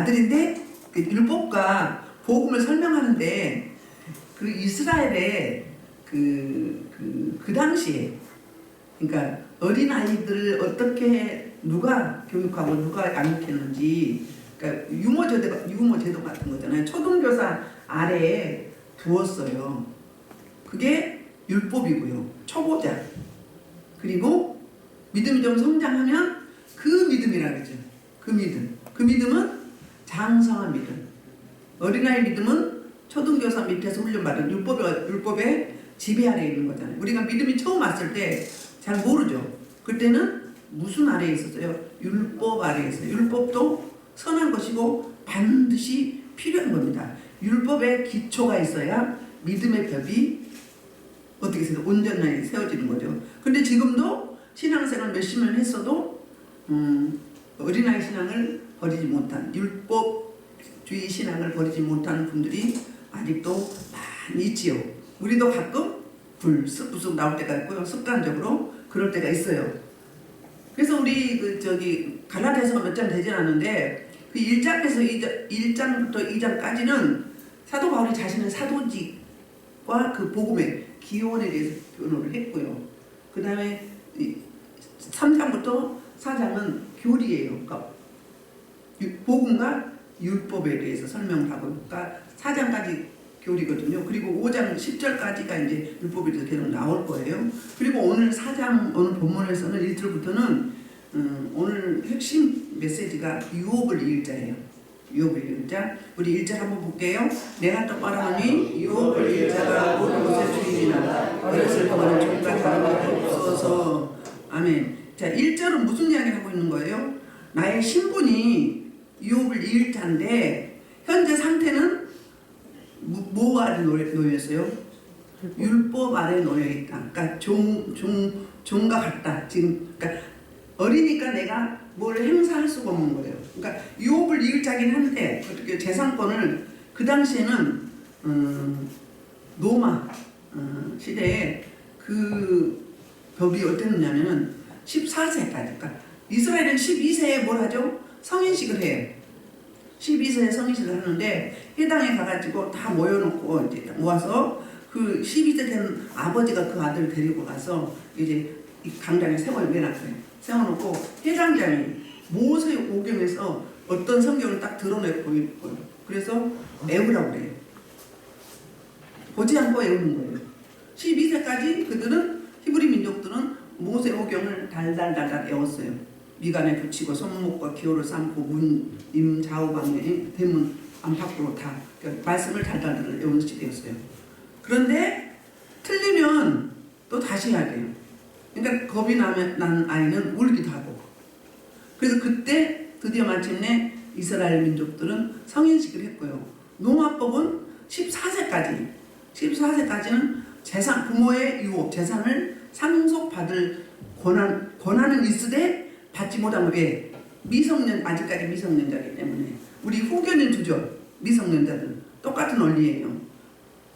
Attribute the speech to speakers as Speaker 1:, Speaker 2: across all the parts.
Speaker 1: 아들인데 그 율법과 복음을 설명하는데 그 이스라엘의 그 당시에 그러니까 어린 아이들을 어떻게 누가 교육하고 누가 양육했는지 그러니까 유모 제도 같은 거잖아요. 초등교사 아래에 두었어요. 그게 율법이고요. 초보자. 그리고 믿음이 좀 성장하면 그 믿음이라 그러죠. 그 믿음. 그 믿음은 장성한 믿음. 어린아이 믿음은 초등교사 밑에서 훈련받은 율법의 지배 아래에 있는 거잖아요. 우리가 믿음이 처음 왔을 때 잘 모르죠. 그때는 무슨 아래에 있었어요? 율법 아래에 있어요. 율법도 선한 것이고 반드시 필요한 겁니다. 율법에 기초가 있어야 믿음의 벽이 어떻게 해서 온전하게 세워지는 거죠. 근데 지금도 신앙생활 몇십 년 했어도 어린아이 신앙을 버리지 못한 율법주의 신앙을 버리지 못하는 분들이 아직도 많이 있지요. 우리도 가끔 불쑥불쑥 나올 때가 있고요. 습관적으로 그럴 때가 있어요. 그래서 우리 갈라디아서가 몇 장 되진 않는데 그 1장부터 2장까지는 사도 바울이 자신의 사도직과 그 복음의 기원에 대해서 변호를 했고요. 그 다음에 3장부터 4장은 교리예요. 그러니까 복음과 율법에 대해서 설명을 하고, 그러니까 4장까지 교리거든요. 그리고 5장 10절까지가 이제 율법에 대해서 계속 나올 거예요. 그리고 오늘 4장, 오늘 본문에서는 1절부터는 오늘 핵심 메시지가 유업을 이을 자예요. 유업을 이을 자. 우리 1절 한번 볼게요. 내가 똑바로 하니 유업을 이을 자가 모든 것의 주인이나 어렸을 동안은 종과 다른 것이 없어서. 아멘. 자, 1절은 무슨 이야기를 하고 있는 거예요? 나의 신분이 유업을 이을 자인데 현재 상태는 뭐 아래 놓여있어요? 율법 아래 놓여있다. 그러니까 종과 같다. 지금 그러니까 어리니까 내가 뭘 행사할 수가 없는 거예요. 그러니까 유업을 이을 자긴 한데 어떻게 재산권을 그 당시에는 로마 시대에 그 법이 어땠느냐면은 14세까지. 그러니까 이스라엘은 12세에 뭘 하죠? 성인식을 해요. 12세에 성인식을 하는데 해당에 가가지고 다 모여놓고 이제 모아서 그 12세 된 아버지가 그 아들을 데리고 가서 이제 이 강당에 세워놨어요. 세워놓고 해당장이 모세 오경에서 어떤 성경을 딱 드러내 보이는 거예요. 그래서 외우라고 그래요. 보지 않고 외우는 거예요. 12세까지 그들은 히브리 민족들은 모세 오경을 달달달달 외웠어요. 미간에 붙이고 손목과 기호를 삼고 문, 임, 좌우 방향, 대문, 안팎으로 다 그러니까 말씀을 달달달 외우는 시대였어요. 그런데 틀리면 또 다시 해야 돼요. 그러니까 겁이 난 아이는 울기도 하고. 그래서 그때 드디어 마침내 이스라엘 민족들은 성인식을 했고요. 노마법은 14세까지는 재산, 부모의 유업, 재산을 상속받을 권한은 있으되 받지 못하면 왜? 아직까지 미성년자이기 때문에. 우리 후견인 두죠. 미성년자들. 똑같은 원리예요.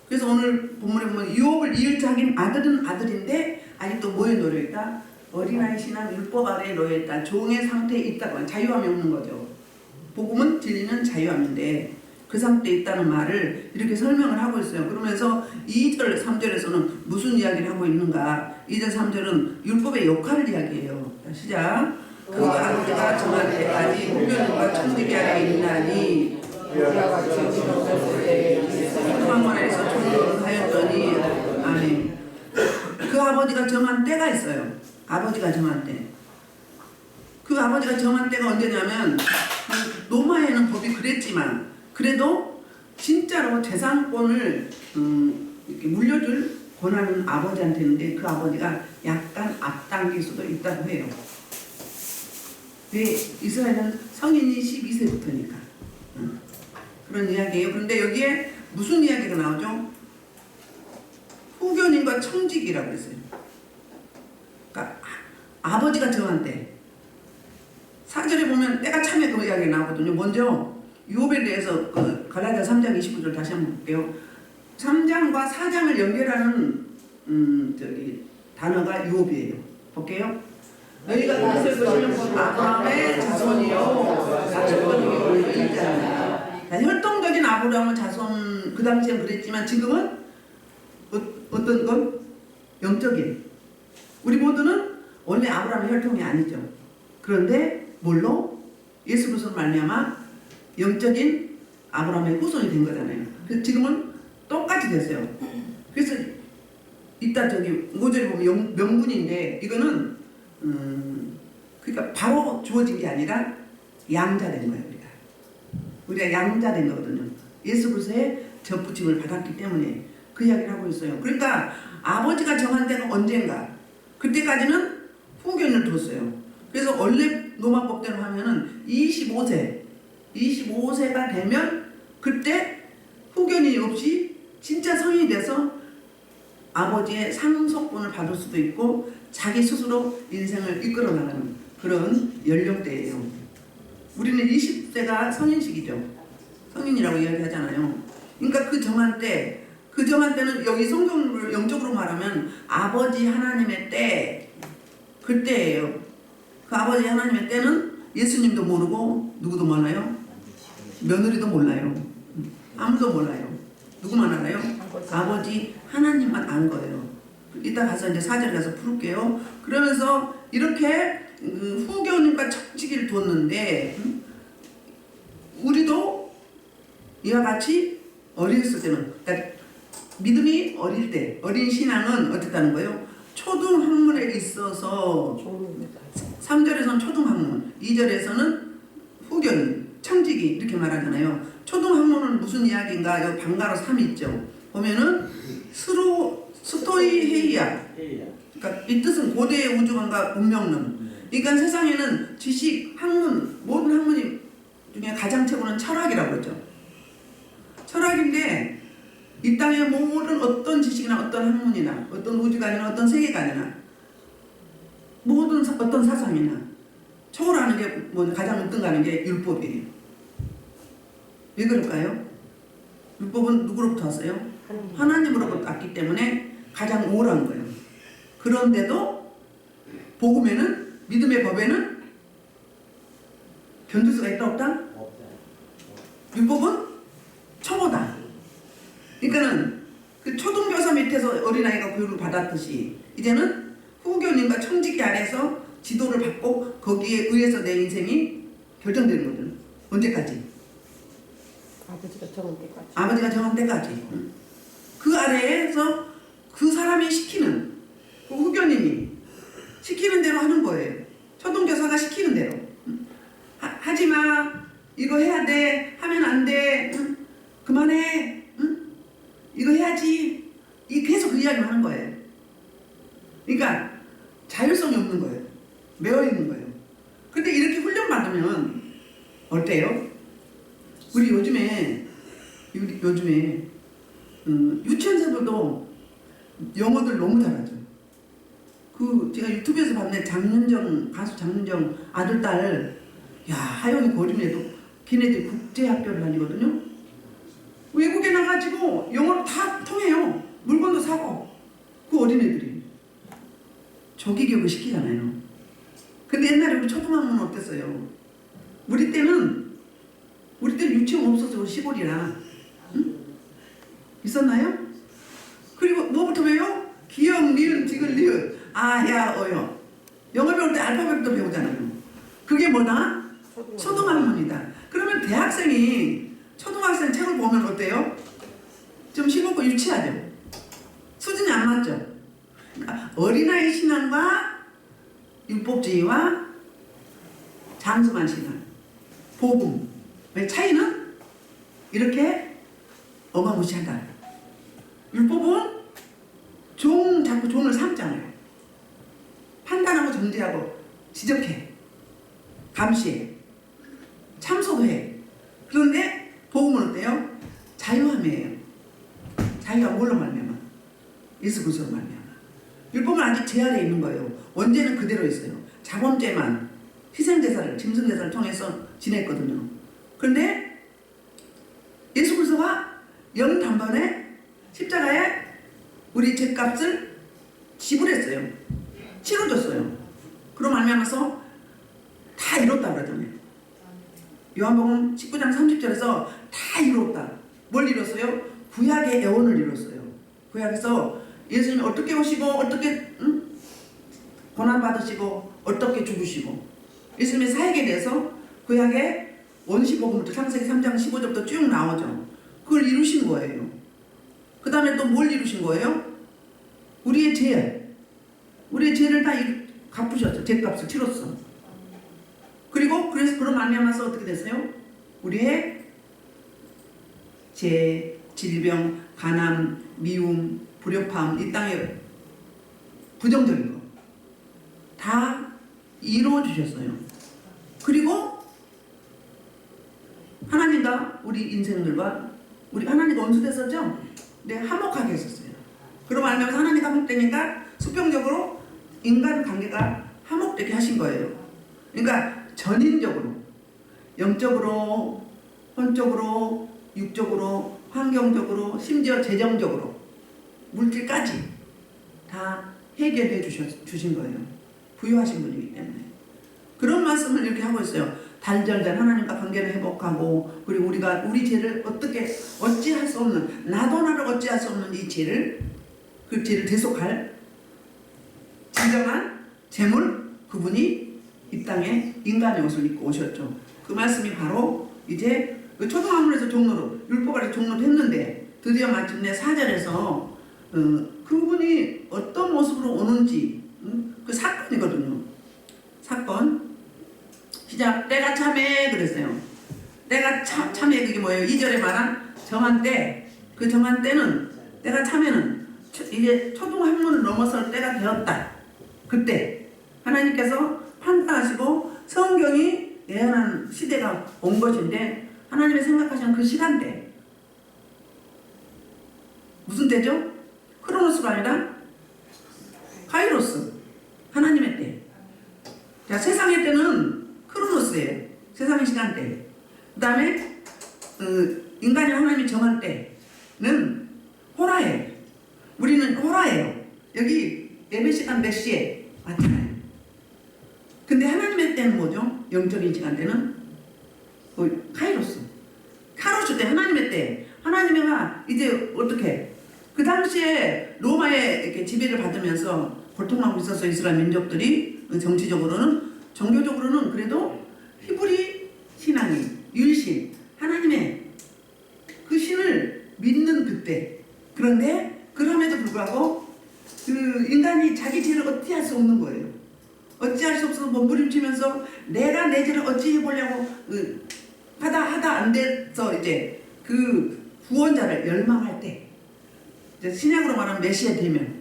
Speaker 1: 그래서 오늘 본문에 보면 유업을 이을 자긴 아들은 아들인데 아직도 뭐에 놓여있다? 어린아이 신앙 율법 아래에 놓여있다. 종의 상태에 있다고. 자유함이 없는 거죠. 복음은 진리는 자유함인데 그 상태에 있다는 말을 이렇게 설명을 하고 있어요. 그러면서 2절, 3절에서는 무슨 이야기를 하고 있는가? 2절, 3절은 율법의 역할을 이야기해요. 시작. 그 아버지가 정할 때까지 후견인과 청지기 아래에 있나니 황원에서 종교를 하였더니 아멘. 그 아버지가 정한 때가 있어요. 아버지가 정한 때. 그 아버지가 정한 때가 언제냐면 로마에는 법이 그랬지만 그래도 진짜로 재산권을 이렇게 물려줄 권한은 아버지한테 있는데 그 아버지가 약간 앞당길 수도 있다고 해요. 왜? 이스라엘은 성인이 12세부터니까. 그런 이야기예요. 그런데 여기에 무슨 이야기가 나오죠? 후견인과 청직이라고 했어요. 그러니까 아버지가 정한 때. 4절에 보면 때가 참에 그 이야기가 나오거든요. 먼저 유업에 대해서 그 갈라디아 3장 29절 다시 한번 볼게요. 3장과 4장을 연결하는 단어가 유업이에요. 볼게요. 너희가 다스릴 것이면 아브라함의 자손이요 가축권이 있잖아요. 아브라함은 자손 그 당시엔 그랬지만 지금은 어떤 건 영적인 우리 모두는 원래 아브라함의 혈통이 아니죠. 그런데 뭘로? 예수 그리스도로 말미암아 영적인 아브라함의 후손이 된 거잖아요. 그래서 지금은 똑같이 됐어요. 그래서 이따 저기 5절에 보면 명분인데 이거는 그러니까 바로 주어진 게 아니라 양자된 거예요. 우리가 양자된 거거든요. 예수 그리스도의 접붙임을 받았기 때문에 그 이야기를 하고 있어요. 그러니까 아버지가 정한 때가 언젠가 그때까지는 후견을 뒀어요. 그래서 원래 로마법대로 하면은 25세가 되면 그때 후견이 없이 진짜 성인이 돼서 아버지의 상속분을 받을 수도 있고 자기 스스로 인생을 이끌어 나가는 그런 연령대예요. 우리는 20세가 성인식이죠. 성인이라고 이야기하잖아요. 그러니까 그 정한 때는 여기 성경을 영적으로 말하면 아버지 하나님의 때, 그때예요. 그 아버지 하나님의 때는 예수님도 모르고 누구도 몰라요? 며느리도 몰라요. 아무도 몰라요. 누구만 알아요? 아버지 하나님만 안 거예요. 이따 가서 이제 4절 가서 풀게요. 그러면서 이렇게 후견과 척지기를 뒀는데 우리도 이와 같이 어렸을 때는 그러니까 믿음이 어릴 때 어린 신앙은 어땠다는 거예요? 초등학문에 있어서 3절에서는 초등학문 2절에서는 후견 청지기 이렇게 말하잖아요. 초등학문은 무슨 이야기인가? 여기 방가로 3이 있죠. 보면은 스토이헤이아 그러니까 이 뜻은 고대의 우주관과 운명론. 그러니까 세상에는 지식, 학문, 모든 학문이 중에 가장 최고는 철학이라고 그러죠. 철학인데 이 땅의 모든 어떤 지식이나 어떤 학문이나 어떤 우주관이나 어떤 세계관이나 모든 어떤 사상이나 초월하는 게 뭐 가장 우등가는 게 율법이에요. 왜 그럴까요? 율법은 누구로부터 왔어요? 하나님으로부터 왔기 때문에 가장 우월한 거예요. 그런데도 복음에는 믿음의 법에는 견딜 수가 있다 없다? 율법은 초보다. 그러니까는 그 초등교사 밑에서 어린아이가 교육을 받았듯이 이제는 후견인과 청지기 아래서 지도를 받고 거기에 의해서 내 인생이 결정되는 거죠. 언제까지?
Speaker 2: 아버지가 정한 때까지.
Speaker 1: 아버지가 정한 때까지. 그 아래에서 그 사람이 시키는 그 후견인이 시키는 대로 하는 거예요. 초등교사가 시키는 대로. 하지마. 이거 해야 돼. 하면 안 돼. 그만해. 이거 해야지. 계속 그 이야기를 하는 거예요. 그러니까 자율성이 없는 거예요. 매어 있는 거예요. 근데 이렇게 훈련받으면 어때요? 우리 요즘에 유치원생들도 영어들 너무 잘하죠. 제가 유튜브에서 봤는데 가수 장윤정 아들 딸 하영이 고림에도 걔네들이 국제학교를 다니거든요. 외국에 나가지고 영어를 다 통해요. 물건도 사고 그 어린애들이 조기 교육을 시키잖아요. 근데 옛날에 우리 초등학교는 어땠어요? 우리 때는 유치원 없었어요. 시골이라. 응? 있었나요? 그리고 뭐부터 배워요? 기역, 니은, 지글, 리을, 아, 야, 어요. 영어 배울 때 알파벳도 배우잖아요. 그게 뭐다? 초등학문이다. 그러면 대학생이 초등학생 책을 보면 어때요? 좀 싱겁고 유치하죠? 수준이 안 맞죠? 그러니까 어린아이 신앙과 율법주의와 잠수만 신앙, 복음. 왜 차이는 이렇게 어마무시하다. 율법은 자꾸 종을 삼잖아요. 판단하고 정죄하고 지적해, 감시해, 참소도 해. 그런데 복음은 어때요? 자유함이에요. 자유가 뭘로 말미암아? 예수 그리스도로 말미암아. 율법은 아직 제 아래에 있는 거예요. 원죄는 그대로 있어요. 자범죄만 희생제사를, 짐승제사를 통해서 지냈거든요. 그런데 예수 그리스도가 영단번에 십자가에 우리 죄값을 지불했어요. 치러줬어요. 그럼 말미암아서 다 이뤘다 그러잖아요. 요한복음 19장 30절에서 다 이뤘다. 뭘 이뤘어요? 구약의 애원을 이뤘어요. 구약에서 예수님이 어떻게 오시고 어떻게 고난 받으시고 어떻게 죽으시고 예수님의 사역에 대해서 구약의 원시복음부터 창세기 3장 15절부터 쭉 나오죠. 그걸 이루신 거예요. 그 다음에 또 뭘 이루신 거예요? 우리의 죄를 다 갚으셨죠. 죄값을 치렀어. 그리고 그래서 그런 말미암아서 어떻게 됐어요? 우리의 죄, 질병, 가난, 미움, 불협화음, 이 땅에 부정적인 거 다 이루어 주셨어요. 그리고 하나님과 우리 인생들과 우리 하나님과 원수됐었죠? 네, 화목하게 했었어요. 그러고 말면서 하나님과 화목되니까 수평적으로 인간 관계가 화목되게 하신 거예요. 그러니까 전인적으로, 영적으로, 혼적으로, 육적으로, 환경적으로, 심지어 재정적으로, 물질까지 다 해결해 주신 거예요. 부유하신 분이기 때문에. 그런 말씀을 이렇게 하고 있어요. 단절된 하나님과 관계를 회복하고, 그리고 우리가 우리 죄를 어찌할 수 없는, 나도 나를 어찌할 수 없는 이 죄를, 그 죄를 대속할 진정한 재물, 그분이 이 땅에 인간의 옷을 입고 오셨죠. 그 말씀이 바로 이제 초등학문에서 종로로, 율법 아래 종로로 했는데 드디어 마침내 4절에서 그분이 어떤 모습으로 오는지 그 사건이거든요. 사건 시작. 때가 참에 그랬어요. 때가 참에 그게 뭐예요? 2절에 말한 정한 때. 그 정한 때는 때가 참에는 이제 초등학문을 넘어설 때가 되었다. 그때 하나님께서 판단하시고 성경이 예언한 시대가 온 것인데 하나님이 생각하시는 그 시간대 무슨 때죠? 크로노스가 아니라 카이로스, 하나님의 때. 자, 세상의 때는 크로노스예요. 세상의 시간대. 그 다음에 인간이 하나님이 정한 때는 호라예요. 우리는 호라예요. 여기 예배 시간 몇 시에 맞잖아요. 근데 하나님의 때는 뭐죠? 영적인 시간대는 카이로스. 카로스 때, 하나님의 때. 하나님이가 이제 어떻게 그 당시에 로마의 이렇게 지배를 받으면서 고통하고 있어서 이스라엘 민족들이 정치적으로는 종교적으로는 그래도 히브리 신앙이 율신 하나님의 그 신을 믿는 그때. 그런데 그럼에도 불구하고 그 인간이 자기 죄를 어찌할 수 없는 거예요. 어찌할 수 없어서 몸부림치면서 내가 내 죄를 어찌 해보려고 하다 안 돼서 이제 그 구원자를 열망할 때 이제 신약으로 말하면 메시아 되면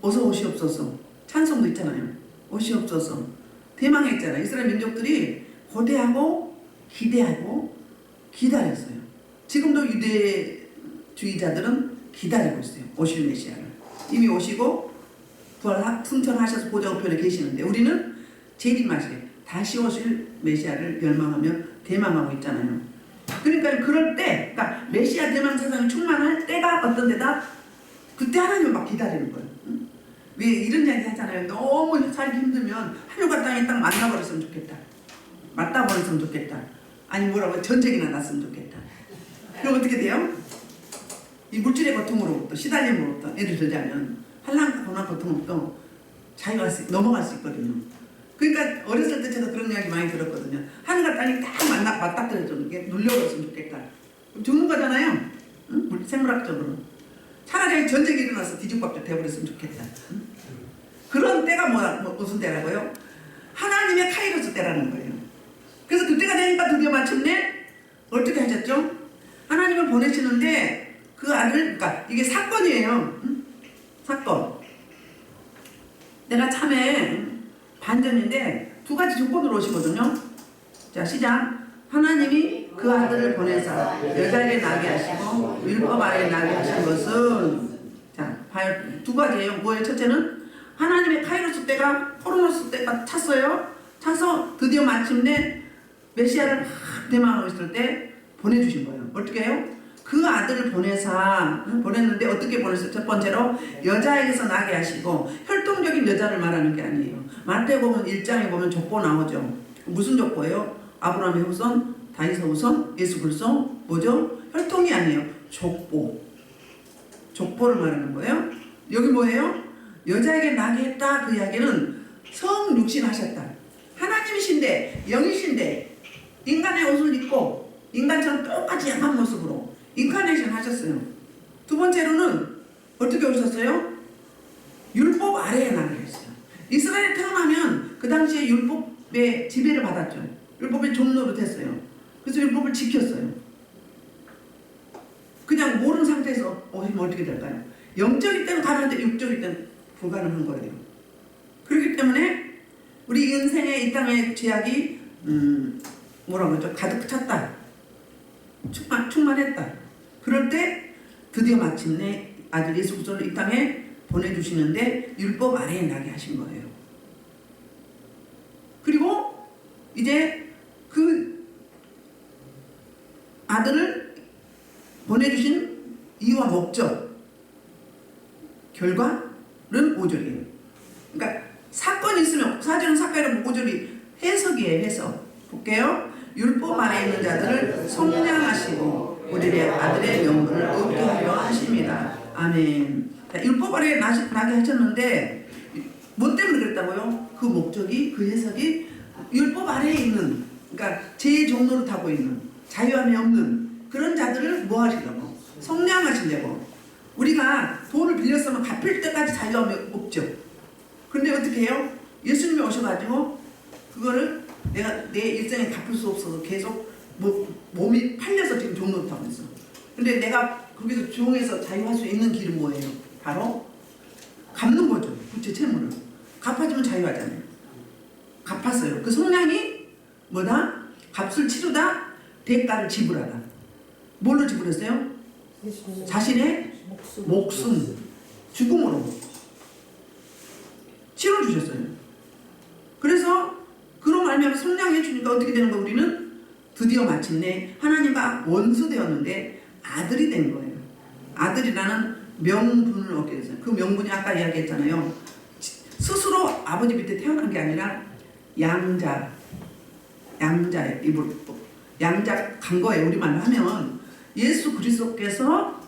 Speaker 1: 어서 오시옵소서 찬송도 있잖아요. 오시옵소서 대망했잖아요. 이스라엘 민족들이 고대하고 기대하고 기다렸어요. 지금도 유대주의자들은 기다리고 있어요. 오실 메시아를. 이미 오시고 부활 승천하셔서 보좌 우편에 계시는데 우리는 재림하실 다시 오실 메시아를 열망하며 대망하고 있잖아요. 그러니까 그럴 때, 그러니까 메시아 대망 세상이 충만할 때가 어떤 데다 그때 하나님을 막 기다리는 거예요. 응? 왜 이런 이야기 하잖아요. 너무 살기 힘들면 하늘과 땅이 딱 만나버렸으면 좋겠다. 맞다 버렸으면 좋겠다. 아니 뭐라고 전쟁이나 났으면 좋겠다. 그럼 어떻게 돼요? 이 물질의 고통으로부터 시달림으로부터 예를 들자면 한란과 고난 고통으로부터 자기가 넘어갈 수 있거든요. 그러니까 어렸을 때 제가 그런 이야기 많이 들었거든요. 하늘과 땅이 딱 맞닥뜨려서 이렇게 눌려버렸으면 좋겠다. 죽는 거잖아요. 응? 생물학적으로. 차라리 전쟁이 일어나서 뒤죽박죽 돼버렸으면 좋겠다. 응? 그런 때가 무슨 때라고요? 하나님의 카이로스 때라는 거예요. 그래서 그때가 되니까 드디어 마침내 어떻게 하셨죠? 하나님을 보내시는데 그 아들, 그러니까 이게 사건이에요. 응? 사건. 내가 참에 반전인데 두 가지 조건으로 오시거든요. 자, 시작. 하나님이 그 아들을 보내사 여자에게 나게 하시고 율법 아래에 나게 하신 것은 자, 봐요. 두 가지예요. 뭐예요? 첫째는 하나님의 카이로스 때가 코로노스 때가 찼어요. 차서 드디어 마침내 메시아를 막 대망하고 있을 때 보내주신 거예요. 어떻게 해요? 그 아들을 보냈는데 어떻게 보냈어요? 첫 번째로 여자에게서 나게 하시고 혈통적인 여자를 말하는 게 아니에요. 마태복음 1장에 보면 족보 나오죠. 무슨 족보예요? 아브라함의 후손 다윗의 후손 예수 그리스도 뭐죠? 혈통이 아니에요. 족보를 말하는 거예요. 여기 뭐예요? 여자에게 나게 했다. 그 이야기는 성육신하셨다. 하나님이신데 영이신데 인간의 옷을 입고 인간처럼 똑같이 양한 모습으로 인카네이션 하셨어요. 두 번째로는 어떻게 오셨어요? 율법 아래에 나게 했어요. 이스라엘에 태어나면 그 당시에 율법의 지배를 받았죠. 율법의 종로로 됐어요. 그래서 율법을 지켰어요. 그냥 모르는 상태에서 오시면 어떻게 될까요? 영적일 때는 가능한데 육적일 때는 불가능한 거예요. 그렇기 때문에 우리 인생의 이 땅의 죄악이 뭐라고 그러죠? 가득 찼다. 충만했다. 그럴 때 드디어 마침내 아들 예수 그리스도를 이 땅에 보내주시는데 율법 아래에 나게 하신 거예요. 그리고 이제 그 아들을 보내주신 이유와 목적, 결과는 5절이에요. 그러니까 사건이 있으면 4절은 사건이라면 5절이 해석이에요. 해석. 볼게요. 율법 아래에 있는 자들을 속량하시고 우리의 아들의 명분을 얻게 하려 하십니다. 아멘. 율법 아래에 나게 하셨는데 뭐 때문에 그랬다고요? 그 목적이, 그 해석이 율법 아래에 있는, 그러니까 제 종로를 타고 있는 자유함이 없는 그런 자들을 뭐 하시려고? 속량하시려고. 우리가 돈을 빌렸으면 갚을 때까지 자유함이 없죠. 그런데 어떻게 해요? 예수님이 오셔가지고 그거를 내가 내 일생에 갚을 수 없어서 계속 몸이 팔려서 지금 종로를 타고 있어. 근데 내가 거기서 종에서 자유할 수 있는 길은 뭐예요? 바로 갚는 거죠. 부채 채무를. 갚아주면 자유하잖아요. 갚았어요. 그 속량이 뭐다? 값을 치르다, 대가를 지불하다. 뭘로 지불했어요? 자신의 목숨, 죽음으로 치러주셨어요. 그래서 그런 말미암아 속량해 주니까 어떻게 되는 거예요? 우리는 드디어 마침내 하나님과 원수 되었는데 아들이 된 거예요. 아들이라는 명분을 얻게 됐어요. 그 명분이 아까 이야기했잖아요. 스스로 아버지 밑에 태어난 게 아니라 양자 간 거예요. 우리말로 하면 예수 그리스도께서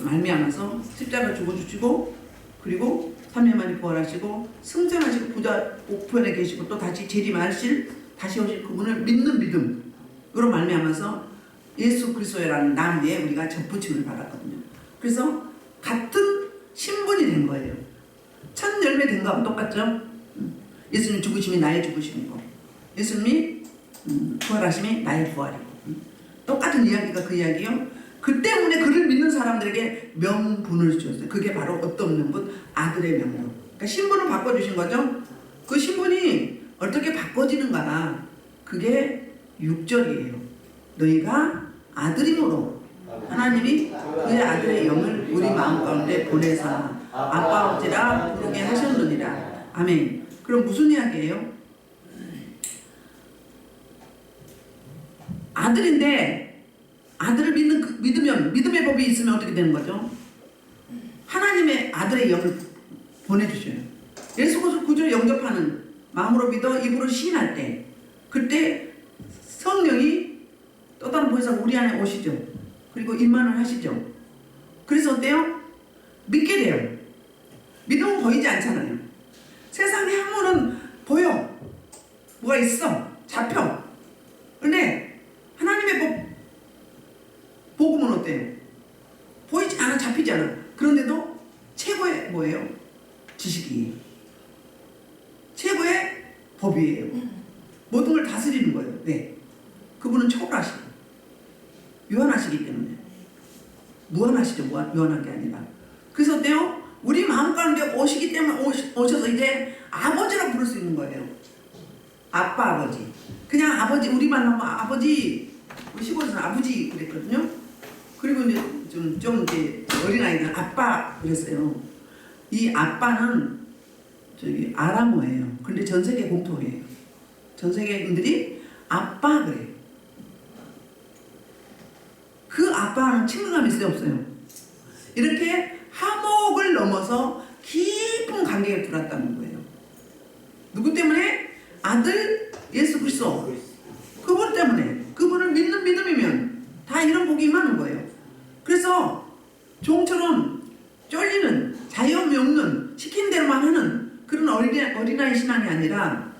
Speaker 1: 말미암아서 십자가 죽어주시고 그리고 3일 만에 부활하시고 승천하시고 부자 우편에 계시고 또 다시 재림하실 다시 오실 그분을 믿는 믿음으로 말미암아서 예수 그리스도라는 나무에 우리가 접붙임을 받았거든요. 그래서 같은 신분이 된 거예요. 첫 열매 된 거하고 똑같죠? 예수님 죽으심이 나의 죽으심이고 예수님이 부활하심이 나의 부활이고 똑같은 이야기가 그 이야기요. 그 때문에 그를 믿는 사람들에게 명분을 주셨어요. 그게 바로 어떤 명분? 아들의 명분. 그러니까 신분을 바꿔주신 거죠. 그 신분이 어떻게 바꿔지는가? 그게 6절이에요. 너희가 아들임으로 하나님이 그의 아들의 영을 우리 마음 가운데 보내사 아빠 아버지라 부르게 하셨느니라. 아멘. 그럼 무슨 이야기예요? 아들인데 아들을 믿으면 믿음의 법이 있으면 어떻게 되는 거죠? 하나님의 아들의 영을 보내주셔요. 예수 그리스도 구주를 영접하는 마음으로 믿어 입으로 시인할 때 그때 성령이 또 다른 보혜사가 우리 안에 오시죠. 그리고 임만을 하시죠. 그래서 어때요? 믿게 돼요. 믿음은 보이지 않잖아요. 세상의 학문은 보여. 뭐가 있어. 잡혀. 근데 하나님의 복음은 어때요? 보이지 않아. 잡히지 않아. 그런데도 최고의 뭐예요? 지식이에요. 최고의 법이에요. 모든 걸 다스리는 거예요. 왜? 그분은 초월하시고 유한하시기 때문에. 무한하시죠. 유한한 게 아니라. 그래서 어때요? 우리 마음 가운데 오시기 때문에 오셔서 이제 아버지라고 부를 수 있는 거예요. 아빠 아버지. 그냥 아버지 우리만 하면 아버지 우리 시골에서는 아버지 그랬거든요. 그리고 이제 좀 이제 어린아이들은 아빠 그랬어요. 이 아빠는 저기 아람어예요. 근데 전 세계 공통이에요. 전 세계인들이 아빠 그래요. 그 아빠는 친근감이 있어요 없어요? 이렇게 하목을 넘어서 깊은 관계에 들어왔다는 거예요. 누구 때문에? 아들 예수 그리스도. 아니라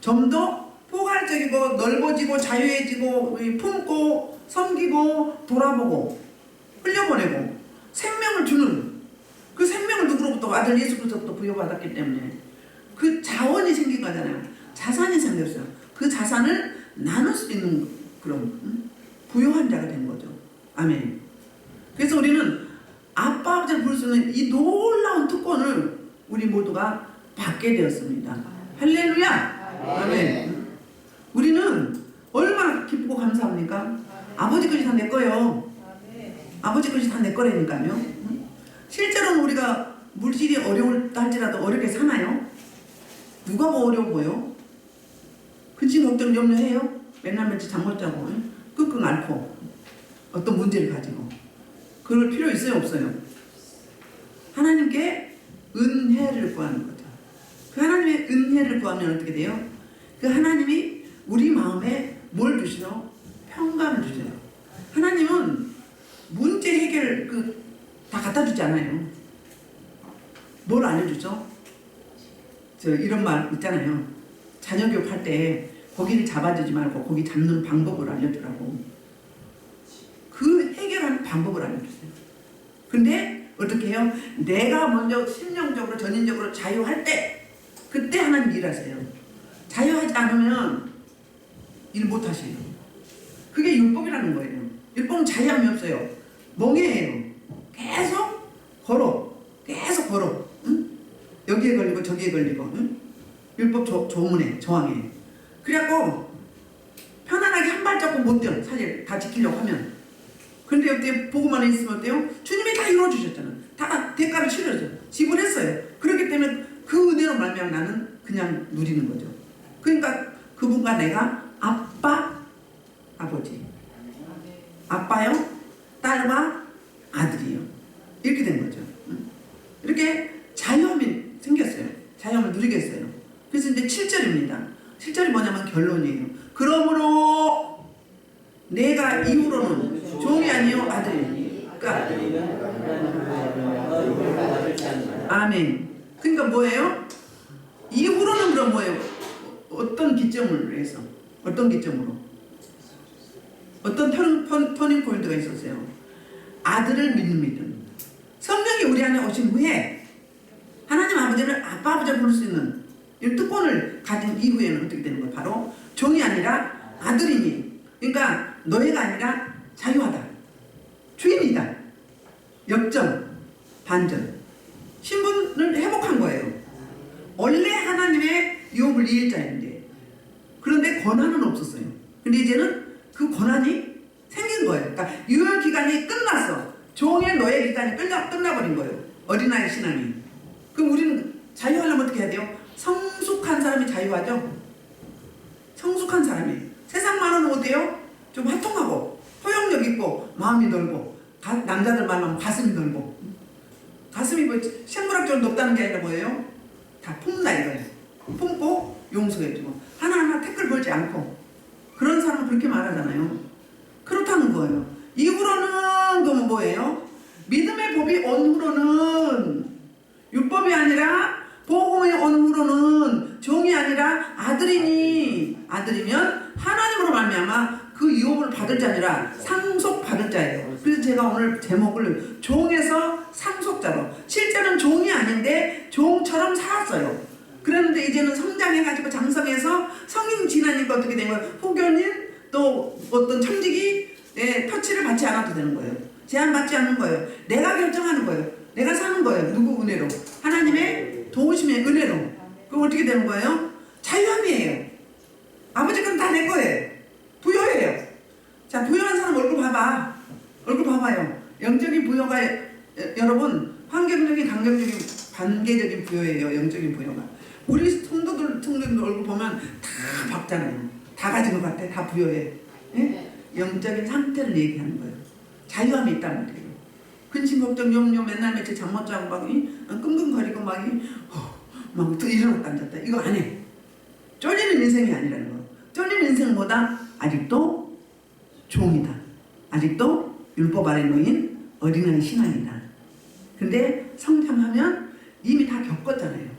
Speaker 1: 좀 더 포괄적이고 넓어지고 자유해지고 품고 섬기고 돌아보고 흘려보내고 생명을 주는 그 생명을 누구로부터? 아들 예수 그리스도부터 부여받았기 때문에 그 자원이 생긴 거잖아요. 자산이 생겼어요. 그 자산을 나눌 수 있는 그런 부유한 자가 된 거죠. 아멘. 그래서 우리는 아빠 아버지를 부를 수 있는 이 놀라운 특권을 우리 모두가 받게 되었습니다. 할렐루야. 아멘. 우리는 얼마나 기쁘고 감사합니까? 아버지 것이 다 내 거예요. 아버지 것이 다 내 거라니까요. 실제로는 우리가 물질이 어려울다 할지라도 어렵게 사나요? 누가 뭐 어려워 보여? 근심 걱정 염려해요? 맨날 며칠 잠 못 자고 끙끙 앓고 어떤 문제를 가지고 그럴 필요 있어요? 없어요? 하나님께 은혜를 구하는 거죠. 그 하나님의 은혜를 구하면 어떻게 돼요? 그 하나님이 우리 마음에 뭘 주시죠? 평강을 주세요. 하나님은 문제 해결 다 갖다 주지 않아요. 뭘 알려주죠? 이런 말 있잖아요. 자녀 교육할 때 고기를 잡아주지 말고 고기 잡는 방법을 알려주라고. 그 해결하는 방법을 알려주세요. 근데 어떻게 해요? 내가 먼저 심령적으로 전인적으로 자유할 때 그때 하나님 일하세요. 자유하지 않으면 일 못하세요. 그게 율법이라는 거예요. 율법은 자유함이 없어요. 멍해예요. 계속 걸어. 응? 여기에 걸리고 저기에 걸리고 응? 율법 조문에 저항해. 그래갖고 편안하게 한 발자국 못 뛰어. 사실 다 지키려고 하면. 근데 어때? 보고만 있으면 어때요? 주님이 다 이루어주셨잖아. 다 대가를 치르죠. 지불했어요. 그렇기 때문에 그 은혜로 말미암아 나는 그냥 누리는 거죠. 그러니까 그분과 내가 아빠, 아버지, 아빠요, 딸과 아들이요. 이렇게 된 거죠. 이렇게 자유함이 생겼어요. 자유함을 누리겠어요. 그래서 이제 7절입니다. 7절이 뭐냐면 결론이에요. 그러므로 내가 이후로는 종이 아니요 아들이니. 그러니까 아멘. 그러니까 뭐예요? 이후로는 그럼 뭐예요? 어떤 기점을 해서 어떤 기점으로 어떤 터닝 포인트가 있었어요. 아들을 믿는 믿음. 성령이 우리 안에 오신 후에 하나님 아버지를 아빠 아버지를 부를 수 있는 이 특권을 가진 이후에는 어떻게 되는 거예요? 바로 종이 아니라 아들이니. 그러니까 노예가 아니라 자유하다. 주인이다. 역전, 반전. 신분을 회복한 거예요. 원래 하나님의 유업을 이을 자인데 그런데 권한은 없었어요. 근데 이제는 그 권한이 생긴 거예요. 그러니까 유효 기간이 끝났어. 종의 노예 기간이 끝나버린 거예요. 어린아이 신앙이. 그럼 우리는 자유하려면 어떻게 해야 돼요? 성숙한 사람이 자유하죠. 성숙한 사람이. 세상 말은 어때요? 좀 화통하고 포용력 있고 마음이 넓고 남자들 말하면 가슴이 넓고 가슴이 뭐 생물학적으로 높다는 게 아니라 뭐예요? 다 품다 이거예요. 품고 용서해주고 하나하나 태클 걸지 않고 그런 사람은 그렇게 말하잖아요. 그렇다는 거예요. 이후로는 그러면 뭐예요? 믿음의 법이 온 후로는 율법이 아니라 복음이 온 후로는 종이 아니라 아들이니. 아들이면 하나님으로 말미암아 그 유업을 받을 자 아니라 상속받을 자예요. 그래서 제가 오늘 제목을 종에서 상속자로. 실제는 종이 아닌데 종처럼 살았어요. 그랬는데 이제는 성장해가지고 장성해서 성인 지나니까 어떻게 된 거예요? 후견인 또 어떤 청직이 터치를 받지 않아도 되는 거예요. 제한받지 않는 거예요. 내가 결정하는 거예요. 내가 사는 거예요. 누구 은혜로? 하나님의 도우심의 은혜로. 그럼 어떻게 되는 거예요? 자유함이에요. 아버지 건 다 내 거예요. 부여해요. 자, 부여한 사람 얼굴 봐봐. 얼굴 봐봐요. 영적인 부여가 여러분 환경적인, 강경적인, 관계적인 부여예요. 영적인 부여가. 우리 성도들 얼굴 보면 다 밝잖아요. 다 가진 것 같아. 다 부여해. 예? 영적인 상태를 얘기하는 거예요. 자유함이 있단 말이에요. 근심 걱정 염려 맨날 며칠 잠 못 자고 막 끙끙거리고 막 일어났다 앉았다 이거 안 해. 쫄리는 인생이 아니라는 거. 쫄리는 인생은 뭐다? 아직도 종이다. 아직도 율법 아래 놓인 어린아이 신앙이다. 근데 성장하면 이미 다 겪었잖아요.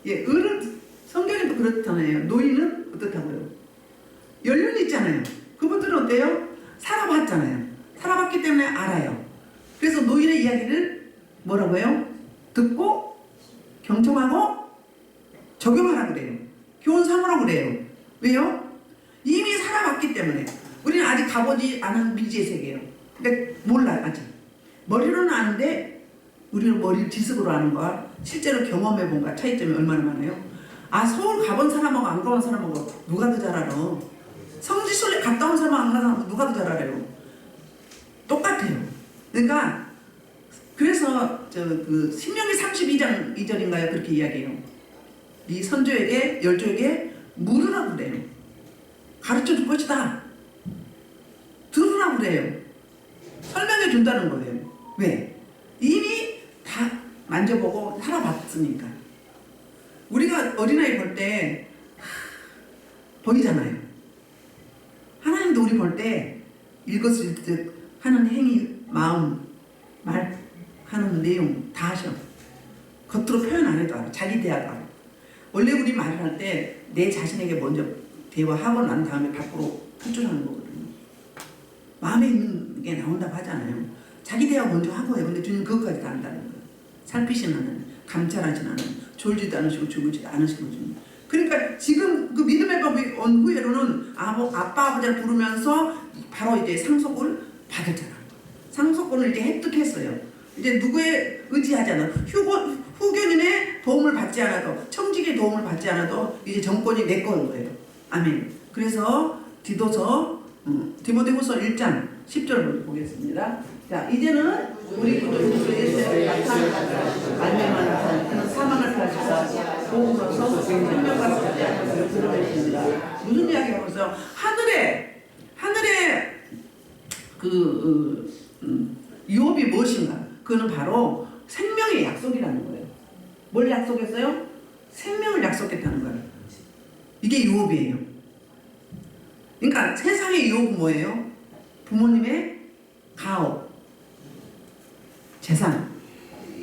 Speaker 1: 예, 어른 성경이 또 그렇잖아요. 노인은 어떻다고요? 연륜이 있잖아요. 그분들은 어때요? 살아봤잖아요. 살아봤기 때문에 알아요. 그래서 노인의 이야기를 뭐라고 해요? 듣고 경청하고 적용하라 그래요. 교훈 삼으라고 그래요. 왜요? 이미 살아봤기 때문에. 우리는 아직 가보지 않은 미지의 세계예요. 그러니까 몰라요. 아직. 머리로는 아는데 우리는 머리를 지식으로 아는 거야. 실제로 경험해본 거야. 차이점이 얼마나 많아요? 아, 서울 가본 사람하고 안 가본 사람하고 누가 더 잘 알아? 성지순례 갔다 온 사람하고 안 간 사람하고 누가 더 잘 알아요? 똑같아요. 그러니까 그래서 그 신명기 32장 2절인가요? 그렇게 이야기해요. 이 선조에게 열조에게 물으라고 그래요. 가르쳐 줄 것이다. 들으라고 그래요. 설명해 준다는 거예요. 왜? 이미 다 만져보고 살아봤으니까. 우리가 어린아이 볼 때 보이잖아요. 하나님도 우리 볼 때 읽었을 듯 하는 행위, 마음, 말 하는 내용 다 하셔. 겉으로 표현 안 해도 알아. 자기 대화도 알아. 원래 우리 말을 할 때 내 자신에게 먼저 대화하고 난 다음에 밖으로 표출하는 거거든요. 마음에 있는 게 나온다고 하잖아요. 자기 대화 먼저 하고 해요. 근데 주님 그것까지 다 안다는 거예요. 살피시는 않은, 감찰하지는 않은, 졸지도 않으시고 죽을지도 않으시고 주님. 그러니까 지금 그 믿음의 법이 온 후에로는 아빠 아버지를 부르면서 바로 이제 상속을 받았잖아. 상속권을 이제 획득했어요. 이제 누구의 의지하지 않아. 후견인의 도움을 받지 않아도, 청직의 도움을 받지 않아도 이제 정권이 내 거인 거예요. 아멘. 그래서 디모데후서 1장 10절을 보겠습니다. 자, 이제는 우리 구주 예수의 나타난 말미암아 그는 사망을 피하시고 복음으로서 생명과 살지 드러내십니다. 무슨 이야기가 있어요? 하늘에 유업이 무엇인가? 그는 바로 생명의 약속이라는 거예요. 뭘 약속했어요? 생명을 약속했다는 거예요. 이게 유업이에요. 그러니까 세상의 유업은 뭐예요? 부모님의 가업, 재산,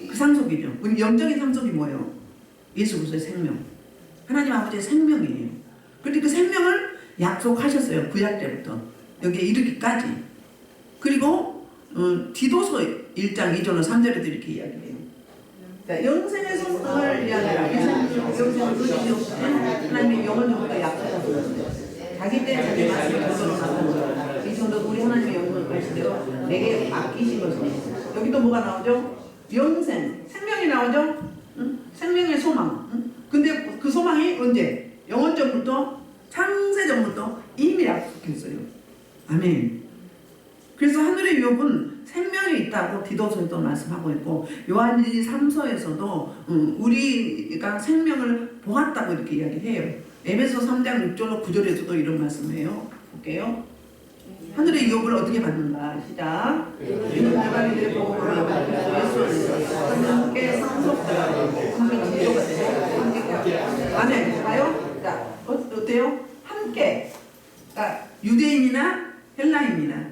Speaker 1: 그 상속이죠. 우리 영적인 상속이 뭐예요? 예수 그리스도의 생명, 하나님 아버지의 생명이에요. 그런데 그 생명을 약속하셨어요. 구약 때부터 여기에 이르기까지. 그리고 디도서 1장 2절로 3절에도 이렇게 이야기해요. 자, 영생의 성공을 위하여 영생을 누리지 없으면 하나님의 영원전부터 약속하셨어요. 자기 때 자기 말씀을 결정을 나타내서 이 정도 우리 하나님의 영광을 가시대로 내게 맡기신 것은 여기도 뭐가 나오죠? 영생, 생명이 나오죠? 응? 생명의 소망. 응? 근데 그 소망이 언제? 영원전부터, 창세전부터 이미 약속했어요. 아멘. 그래서 하늘의 유업은 생명이 있다고 디도서에도 말씀하고 있고 요한일서 3서에서도 우리가 생명을 보았다고 이렇게 이야기해요. 에베소 3장 6절로 9절에서도 이런 말씀해요. 볼게요. 하늘의 유업을 어떻게 받는가? 시작. 하나님의 복음을 함께 상속자가 함께 지도가 되고 아멘. 봐요. 자, 어때요? 함께. 그러니까 유대인이나 헬라인이나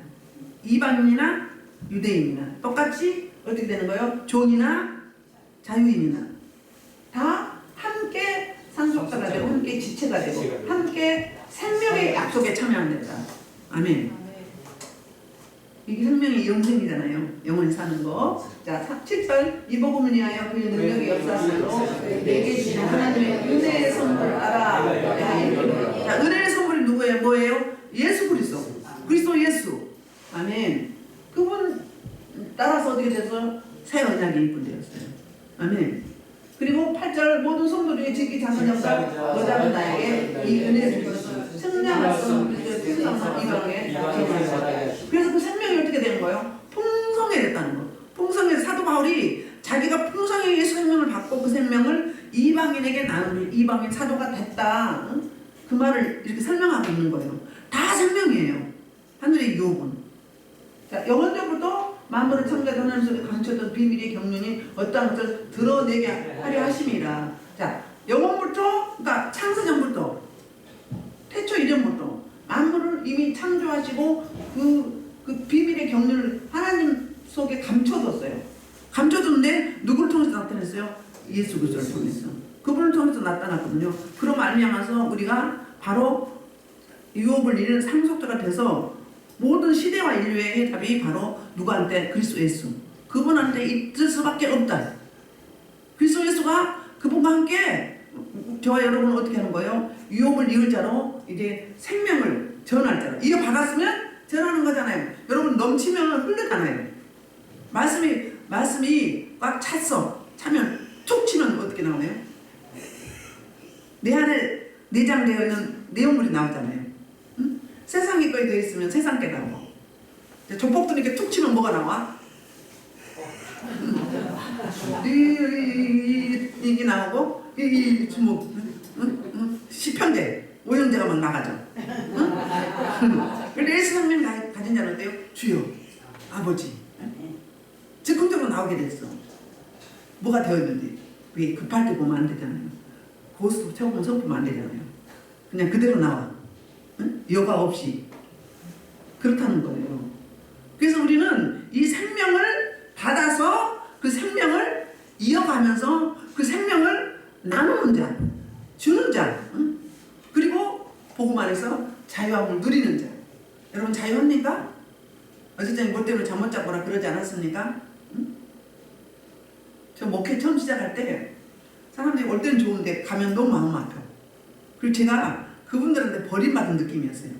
Speaker 1: 이방인이나 유대인이나 똑같이 어떻게 되는 거예요? 종이나 자유인이나 다 함께 상속자가 되고 함께 지체가 되고 함께 생명의 약속에 참여한다. 아멘. 이게 생명의 영생이잖아요. 영원히 사는 거. 자, 7절 이 복음을 위하여 그의 능력이 역사하시로 내게 주신 하나님의 은혜의 선물 알아. 자, 은혜의 선물이 누구예요? 뭐예요? 예수 그리스도 예수. 아멘. 그분 따라서 어떻게 돼서 새 언약이 입문되었어요. 아멘. 그리고 8절 모든 성도 중에 지기 작은 역사 너자는 나에게 이 은혜를 주셔서 승량하신 그리스도의 풍성한 이방에 기원하셨다. 그래서 그 생명이 어떻게 되는 거예요? 풍성해졌다는 거. 풍성해서 사도 바울이 자기가 풍성의 예수 생명을 받고 그 생명을 이방인에게 나누는 이방인 사도가 됐다. 응? 그 말을 이렇게 설명하고 있는 거예요. 다 생명이에요. 하늘의 유업은. 자, 영원전부터 만물을 창조하던 하나님 속에 감춰던 비밀의 경륜이 어떠한 것을 드러내게 하려 하심이라. 자, 영원부터, 그러니까 창세전부터, 태초 이전부터 만물을 이미 창조하시고 그 비밀의 경륜을 하나님 속에 감춰뒀어요. 감춰뒀는데 누구를 통해서 나타냈어요? 예수 그리스도를 통해서. 그분을 통해서 나타났거든요. 그로 말미암아서 우리가 바로 유업을 잃은 상속자가 돼서 모든 시대와 인류의 해답이 바로 누구한테? 그리스도 예수. 그분한테 있을 수밖에 없다. 그리스도 예수가 그분과 함께 저와 여러분은 어떻게 하는 거예요? 유업을 이을 자로 이제 생명을 전할 자로 이어받았으면 전하는 거잖아요. 여러분 넘치면 흐르잖아요. 말씀이 꽉 찼어. 차면 툭 치면 어떻게 나오나요? 내 안에 내장되어 있는 내용물이 나오잖아요. 응? 세상에 거에 되어 있으면 세상 게 나오고 조폭도 이렇게 툭 치면 뭐가 나와? 이게 나오고 이 주먹 시편제 오형제가 막 나가죠. 그런데 예수 성령 가진 자는 어때요? 주여 아버지 즉흥적으로 나오게 됐어. 뭐가 되었는지. 왜 급할 때 보면 안 되잖아요. 고스톱 채우면 성품 안 되잖아요. 그냥 그대로 나와. 응? 여과 없이. 그렇다는 거예요. 그래서 우리는 이 생명을 받아서 그 생명을 이어가면서 그 생명을 나누는 자, 주는 자, 응? 그리고 복음 안에서 자유함을 누리는 자. 여러분 자유합니까? 어쨌든 뭐 때문에 잠 못 자거나 그러지 않았습니까? 응? 저 목회 처음 시작할 때 사람들이 올 때는 좋은데 가면 너무 마음 아파. 그리고 제가 그분들한테 버림받은 느낌이었어요.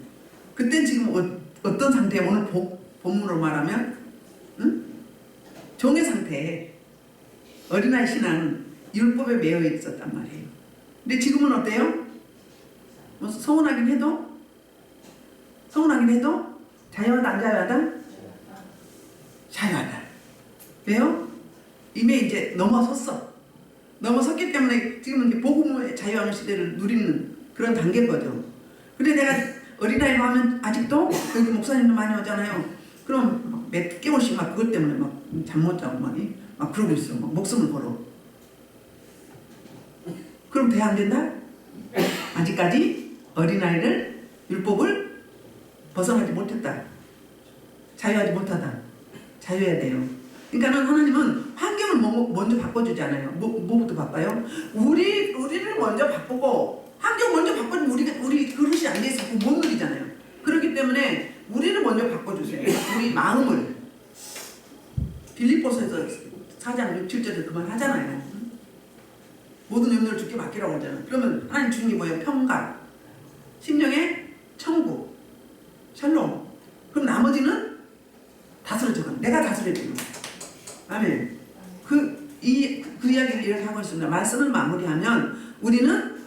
Speaker 1: 그땐 지금 어떤 상태에 오늘 본문으로 말하면 응? 종의 상태에 어린아이 신앙은 율법에 매여 있었단 말이에요. 근데 지금은 어때요? 뭐 서운하긴 해도 자유하다 안 자유하다? 자유하다. 왜요? 이미 이제 넘어섰기 때문에 지금은 이제 복음의 자유하는 시대를 누리는 그런 단계인 거죠. 근데 내가 어린아이로 하면 아직도 여기 목사님도 많이 오잖아요. 그럼 몇 개월씩 막 그것 때문에 막 잠 못 자고 막 그러고 있어. 막 목숨을 걸어. 그럼 돼 안 된다? 아직까지 어린아이를 율법을 벗어나지 못했다. 자유하지 못하다. 자유해야 돼요. 그러니까는 하나님은 환경을 먼저 바꿔주지 않아요. 뭐부터 바꿔요? 우리를 먼저 바꾸고 환경 먼저 바꿔주면 우리 그릇이 안 돼 있어서 못 누리잖아요. 그렇기 때문에 우리를 먼저 바꿔주세요. 우리 마음을. 빌립보서에서 4장 6, 7절에 그 말 하잖아요. 모든 염려를 주께 맡기라고 하잖아요. 그러면 하나님 주는 게 뭐예요? 평강, 심령의 천국, 샬롬. 그럼 나머지는 다스려져가. 내가 다스려지는 거예요. 아멘. 그 이야기를 이렇게 하고 있습니다. 말씀을 마무리하면 우리는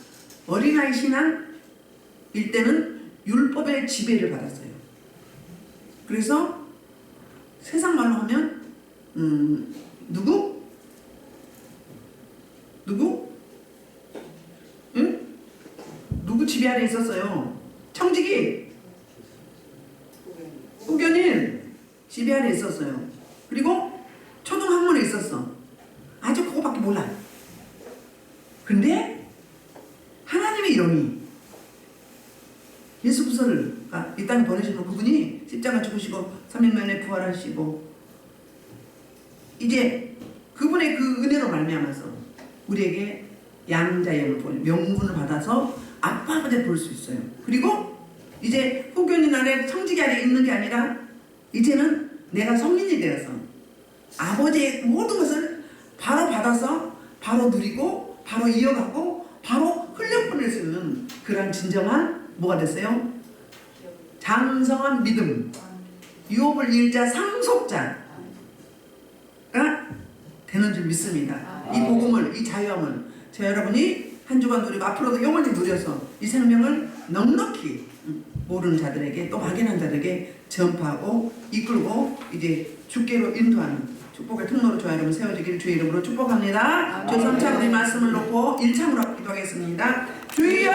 Speaker 1: 어린아이 신앙일 때는 율법의 지배를 받았어요. 그래서 세상 말로 하면 누구? 응? 누구 지배 아래 있었어요? 청지기 후견인 지배 아래 있었어요. 그리고 초등학문에 있었어. 아주 그거밖에 몰라. 근데 하나님의 영이 예수 그리스도를 이 땅에 보내시고 그분이 십자가 죽으시고 3일 만에 부활하시고 이제 그분의 그 은혜로 말미암아서 우리에게 양자의 명분을 받아서 아빠 아버지를 볼 수 있어요. 그리고 이제 후견인 아래 청지기 아래 있는 게 아니라 이제는 내가 성인이 되어서 아버지의 모든 것을 바로 받아서 바로 누리고 바로 이어가고 바로 흘려보낼 수 있는 그런 진정한 뭐가 됐어요? 장성한 믿음, 유업을 잃자 상속자가 되는 줄 믿습니다. 이 복음을, 이 자유함을 저 여러분이 한 주간 누리고 앞으로도 영원히 누려서 이 생명을 넉넉히 모르는 자들에게 또 확인한 자들에게 전파하고 이끌고 이제 주께로 인도하는 축복의 통로로 저와 여러분 세워지기를 주의 이름으로 축복합니다. 주 3차로 이 말씀을 놓고 1차로 기도하겠습니다. 주여